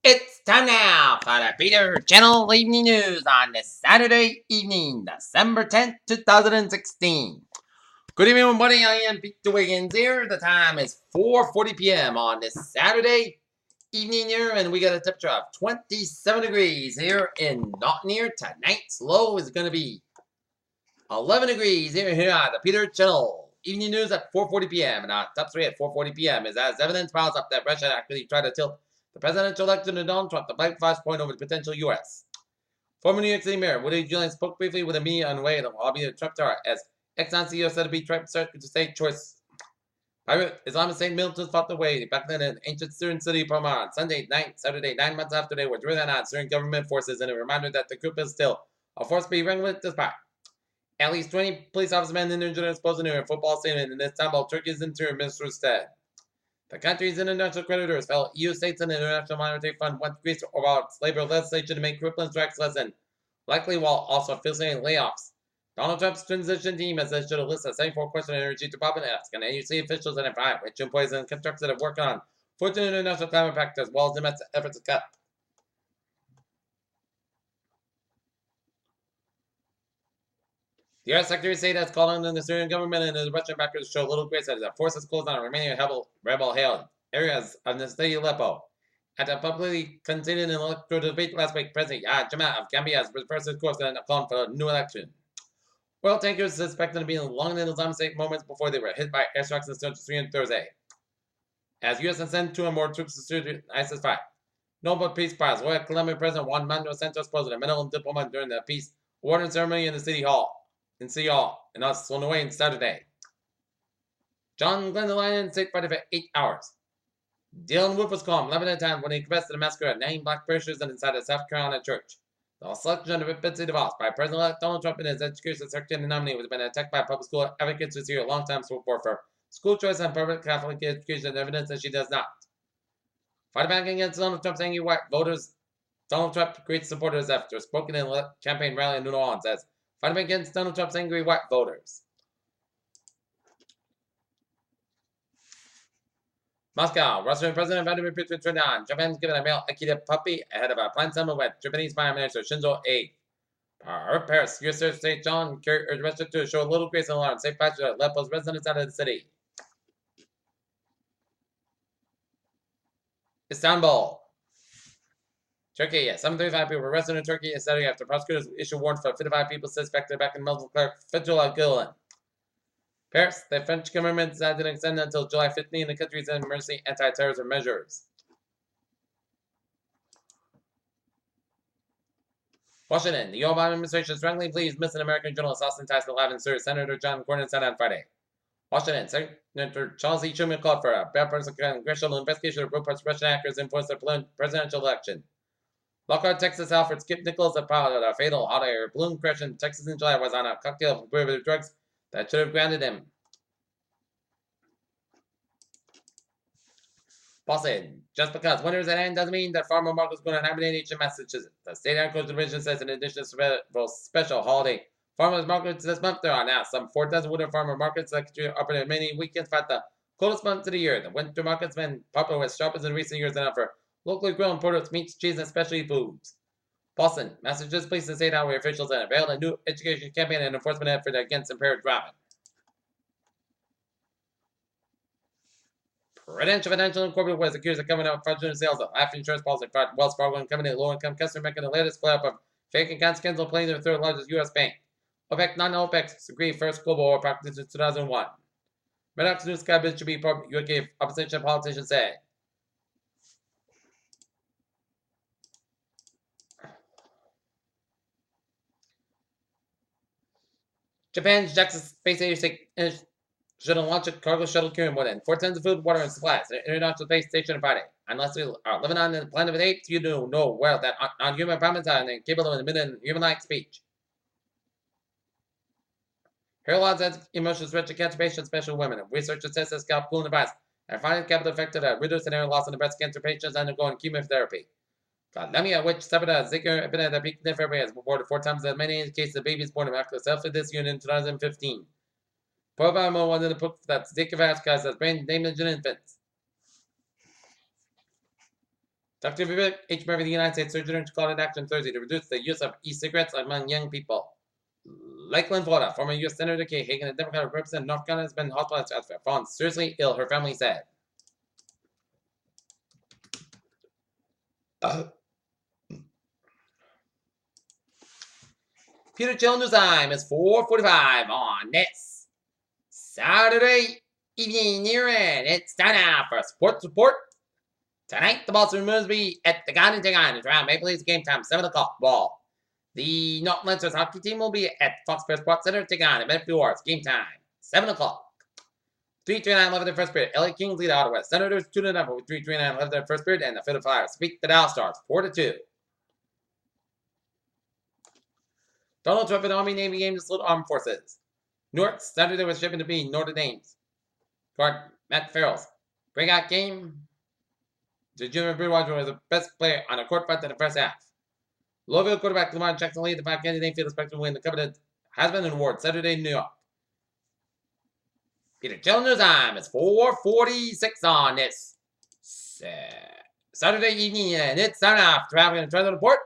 It's time now for the Peter Channel Evening News on this Saturday evening, December 10th, 2016. Good evening, everybody. I am Peter Wiggins here. The time is 4:40 p.m. on this Saturday evening here, and we got a temperature of 27 degrees here in Naughton here. Tonight's low is going to be 11 degrees here on the Peter Channel. Evening news at 4:40 p.m. and our top 3 at 4:40 p.m. is as evidence piles up that Russia actually tried to tilt the presidential election to Donald Trump, the black flashpoint over the potential U.S. Former New York City Mayor Woody Giuliani spoke briefly with the media on the way to lobby of Trump Tower as ex-CEO said to be Trump Secretary of State choice. Pirate Islamic State militants fought their way back then in ancient Syrian city of Palmyra on Sunday night, Saturday, 9 months after they were driven out Syrian government forces, and a reminder that the group is still a force to be reckoned with despite. At least 20 police officers and injured exposed near a football stadium in Istanbul, Turkey's interior minister said. The country's international creditors, fellow EU states and the International Monetary Fund want Greece to overhaul its labor legislation to make crippling strikes lessen, likely while also facilitating layoffs. Donald Trump's transition team has issued a list of 74 questions on energy department ask, and NUC officials identify which employees and contractors that have worked on 14 international climate pacts as well as domestic efforts to cut. The U.S. Secretary of State has called on the Syrian government and the Russian backers to show little grace as the forces closed on remaining rebel-held areas of the state of Aleppo. After publicly conceding an electoral debate last week, President Yahya Jammeh of Gambia has reversed his course and called for a new election. Oil tankers suspected to be along in Islamic State moments before they were hit by airstrikes in Central Syria on Thursday. As U.S. has sent 2 or more troops to Syria, ISIS fight. Nobel Peace Prize, Royal Colombian President Juan Manuel Santos posed a medal diplomat during the peace awarding ceremony in the City Hall. In City Hall, and us on the way on Saturday. John Glendon stayed fighting for 8 hours. Dylan Wolf was calm 11 at a time when he confessed to the massacre of 9 black parishioners inside a South Carolina church. The selection of Betsy DeVos by President-elect Donald Trump and his education secretary nominee was been attacked by public school advocates who see a long-time support for school choice and public Catholic education and evidence that she does not. Fighting back against Donald Trump's angry white voters, Donald Trump great supporters after spoken in a campaign rally in New Orleans as fighting against Donald Trump's angry white voters. Moscow, Russian President Vladimir Putin turned on. Japan's given a male Akita puppy ahead of a planned summit with Japanese Prime Minister Shinzo Abe. Paris, U.S. Secretary of State John Kerry urged Russia to show a little grace and alarm, safe passage of Aleppo's residents out of the city. Istanbul. Turkey, 735 people were arrested in Turkey yesterday after prosecutors issued warrants for 55 people suspected back in Muslim cleric Fethullah Gulen. Paris, the French government decided to extend until July 15 the country's emergency anti-terrorism measures. Washington, the Obama administration strongly believes missing American journalist Austin Tice alive in Syria, Senator John Cornyn said on Friday. Washington, Senator Charles E. Schumer called for a bipartisan congressional investigation of reports Russian hackers influenced the presidential election. Lockhart, Texas Alfred Skip Nichols, the pilot of a fatal hot air balloon crash in Texas in July, was on a cocktail of prohibited drugs that should have grounded him. Paul said, just because winter is at hand doesn't mean that farmer markets going to happen in each Massachusetts. The state agriculture division says in addition to the special holiday farmers markets this month, there are now some 4 dozen winter farmer markets that operate many weekends throughout the coldest months of the year. The winter markets have been popular with shoppers in recent years and offer locally grown produce, meats, cheese, and specialty foods. Boston, Massachusetts police and state highway officials have unveiled a new education campaign and enforcement effort against impaired driving. Prudential Financial Incorporated was accused of covering up fraudulent sales of life insurance policy fraud. Wells Fargo and Company, low-income customer, making the latest flare-up of fake account scandal, playing the third largest U.S. bank. OPEC, non-OPEC, agreed first global oil practice in 2001. Murdoch's new Sky bid should be UK opposition politicians say. Japan's Jackson Space Agency should launch a cargo shuttle carrying more than 4 tons of food, water, and supplies to the International Space Station on Friday. Unless you are living on the planet of the apes, you do know well that non-human primates are incapable of emitting human-like speech. Hairloss has emotional threat to cancer patients, especially women. Researchers test the scalp cooling device and find capital effect to reduce the hair loss in the breast cancer patients undergoing chemotherapy. Lemia, which suffered a Zika epidemic that peaked in February, has reported 4 times as many cases of babies born miraculously healthy this year in 2015. Probamo was in the book that Zika virus causes brain damage in infants. Dr. Vivek H. Murphy, the United States Surgeon, called an action Thursday to reduce the use of e-cigarettes among young people. Lakeland, Florida, former U.S. Senator Kay Hagan, a Democratic representative of North Carolina, has been hospitalized after fallen seriously ill, her family said. Peter Chill News Time is 4:45 on this Saturday evening near it. It's time now for sports report. Tonight, the Boston Bruins will be at the Garden take on the Toronto Maple Leafs game time, 7 o'clock ball. The North Lancers hockey team will be at Foxborough Sports Center take on the Benfield Wars game time, 7 o'clock. 3:39 left in the first period. LA Kings lead Ottawa Senators 2-0 with 3:39 left in the first period, and the Philadelphia Flyers beat the Dallas Stars 4-2. Donald Trump and Army Navy game to salute armed forces. Newark Saturday was shipping to be Notre Dame's guard Matt Farrell's breakout game. The junior Bridgewater was the best player on a court fight in the first half. Louisville quarterback Lamar Jackson lead the Falcons and Field expected to win the coveted Heisman Award Saturday in New York. Peter Chill News Time is 4:46 on this Saturday evening, and it's time off traveling and trying to report.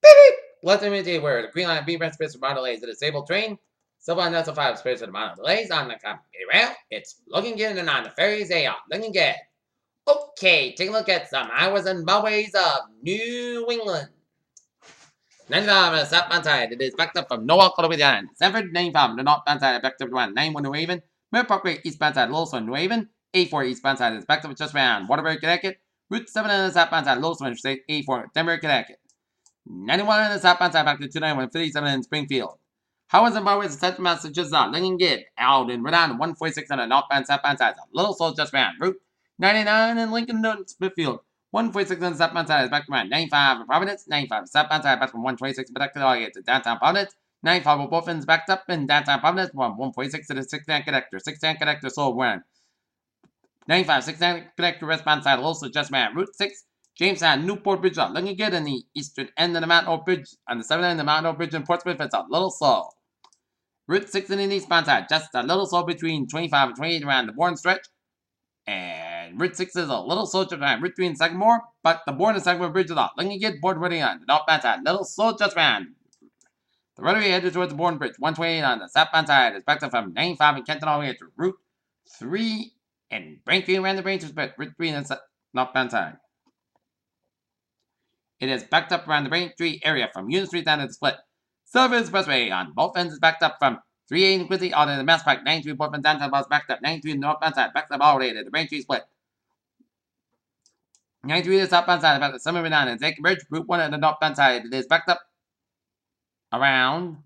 Beep beep. Let them indicate where the Green Line B branch space for minor delays. The disabled train. Silver Line 905 space for the minor delays on the company rail. It's looking good, and on the ferries they are looking good. Okay, take a look at some highways and byways of New England. 95 on the southbound side, it is backed up from Norwalk all the way down. Sanford, 95 on the northbound side, backed up to 91 New Haven. Mirror Parkway, eastbound side, Lowell, New Haven. 84 eastbound side is backed up just around Waterbury, Connecticut. Route 7 on the southbound side, Lowell, Interstate 84, Denver, Connecticut. 91 on the southbound side, back to 291 57 in Springfield. Highways and byways of Central Massachusetts are looking good. Out in Rhode Island, 146 on the northbound, southbound side, a little slow just around Route 99 in Lincoln, Smithfield. 146 on the southbound side is back to around 95 in Providence. 95 southbound side back from 126 back to the to downtown Providence. 95 of both ends backed up in downtown Providence from 146 to the 69 connector. 69 connector sold when 95 69 connector westbound side also just around Route 6. Jamestown, Newport Bridge are looking good in the eastern end of the Mount Hope Bridge. On the southern end of the Mount Hope Bridge in Portsmouth, it's a little slow. Route 6 in the eastbound side, just a little slow between 25 and 28 around the Bourne stretch. And Route 6 is a little slow just around Route 3 and Sagamore, but the Bourne and Sagamore bridges are looking good. Board ready on the northbound side, little slow just around. The rotary headed towards the Bourne Bridge, 128 on the southbound side is backed up from 95 in Kenton all the way to Route 3 and Brainfield around the Rangers, but Route 3 on the northbound side. It is backed up around the Braintree area from Union Street down to the split. Silver Expressway on both ends is backed up from 38 in Quincy out of the Mass Pike. 93 Portland downtown bus backed up. 93 in the northbound side backed up all the way to the Braintree split. 93 to the southbound side about the Summer down in Zankin Bridge. Route 1 at the northbound side it is backed up around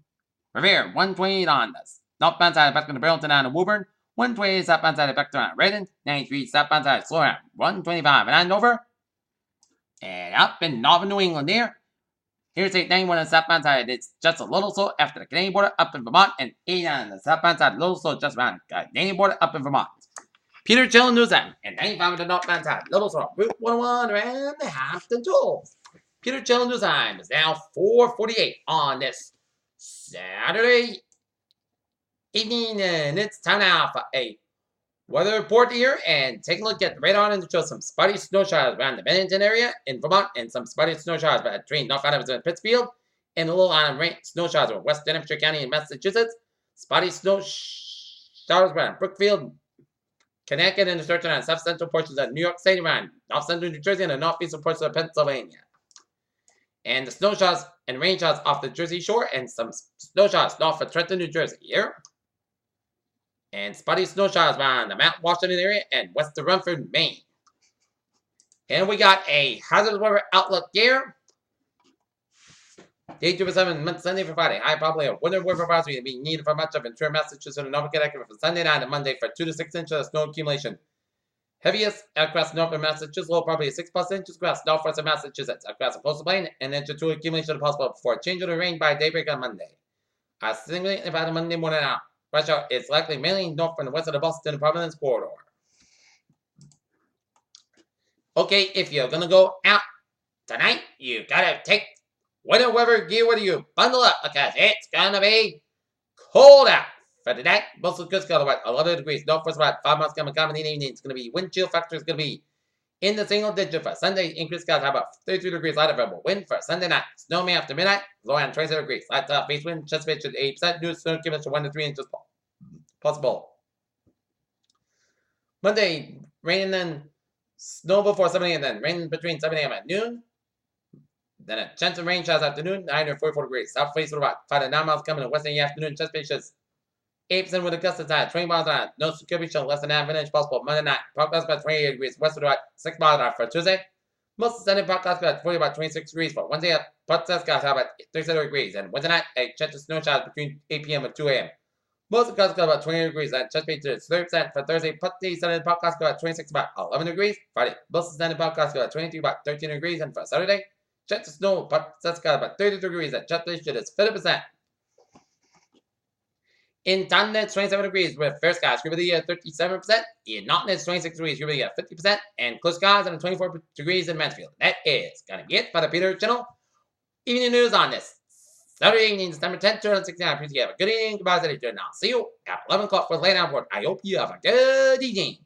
Revere. 128 on the northbound side back to the Burlington down to Woburn. 128 southbound side back to around Redden. 93 southbound side slow around 125 and Andover. And up in northern New England there. Here's 891 on the southbound side. It's just a little slow after the Canadian border up in Vermont. And 8 on the southbound side, a little slow just around the Canadian border up in Vermont. Peter Chill News Time. And 95 on the northbound side, little slow. Route 101 around the Hampton Tolls. Peter Chill News Time is now 4:48 on this Saturday evening. And it's time now for a weather report here, and take a look at the radar and show some spotty snow showers around the Bennington area in Vermont, and some spotty snow showers between North Adams and Pittsfield, and a little snow showers over West Hampshire County in Massachusetts. Spotty snow showers around Brookfield, Connecticut, and the certain on south central portions of New York State, around north central New Jersey, and the northeastern portions of Pennsylvania. And the snow showers and rain showers off the Jersey Shore, and some snow showers north of Trenton, New Jersey here. And spotty snow showers around the Mount Washington area and west of Rumford, Maine. And we got a hazardous weather outlook here. Day 2 Sunday for Friday. High probability of winter weather advisory being needed for much of interior Massachusetts and Nova Connecticut from Sunday night to Monday for 2 to 6 inches of snow accumulation. Heaviest across northern Massachusetts, low probably 6+ inches across northwestern Massachusetts. Across the coastal plain, and inch or 2 accumulation possible before change of the rain by daybreak on Monday. Significantly about the Monday morning out. Rush hour is likely mainly north from the west of the Boston and Providence corridor. Okay, if you're gonna go out tonight, you gotta take winter weather gear with you. Bundle up because it's gonna be cold out. For tonight, most of the coast about 11 degrees. Northwest about 5 miles coming in the evening. It's gonna be wind chill factor is gonna be In the single digit for Sunday, increased skies, high about 33 degrees, light available. Wind for Sunday night. Snow May after midnight, low end 27 degrees. Light top base wind, chest pitch at 8%. New snow given to 1 to 3 inches possible. Monday, rain and then snow before 7 a.m. Then rain between 7 a.m. and noon. Then a chance of rain showers afternoon, 944 degrees. South face with about 5 to 9 miles coming in west in the afternoon. Chest pitch is 8% with a gust of tide, 20 miles an hour. No security show less than half an inch possible. Monday night, forecast about 28 degrees. West with about 6 miles an hour for Tuesday. Most of Sunday forecast about 40 about 26 degrees for Wednesday. Forecast about 37 degrees. And Wednesday night, a chance of snow showers between 8 p.m. and 2 a.m. Most of the forecast about 20 degrees. And chest pitch is 30% for Thursday. Sunday forecast about 26 about 11 degrees. Friday, most of Sunday forecast about 23 about 13 degrees. And for Saturday, chance of snow forecast about 30 degrees. And chest pitch is 50%. In Taunton, 27 degrees with fair skies, humidity at 37%. In Naughton, it's 26 degrees, humidity at 50%. And close skies and 24 degrees in Mansfield. That is going to be it for the Peter Channel evening news on this Saturday evening, December 10th, 2016. Please have a good evening. Goodbye, and I'll see you at 11 o'clock for the late report. I hope you have a good evening.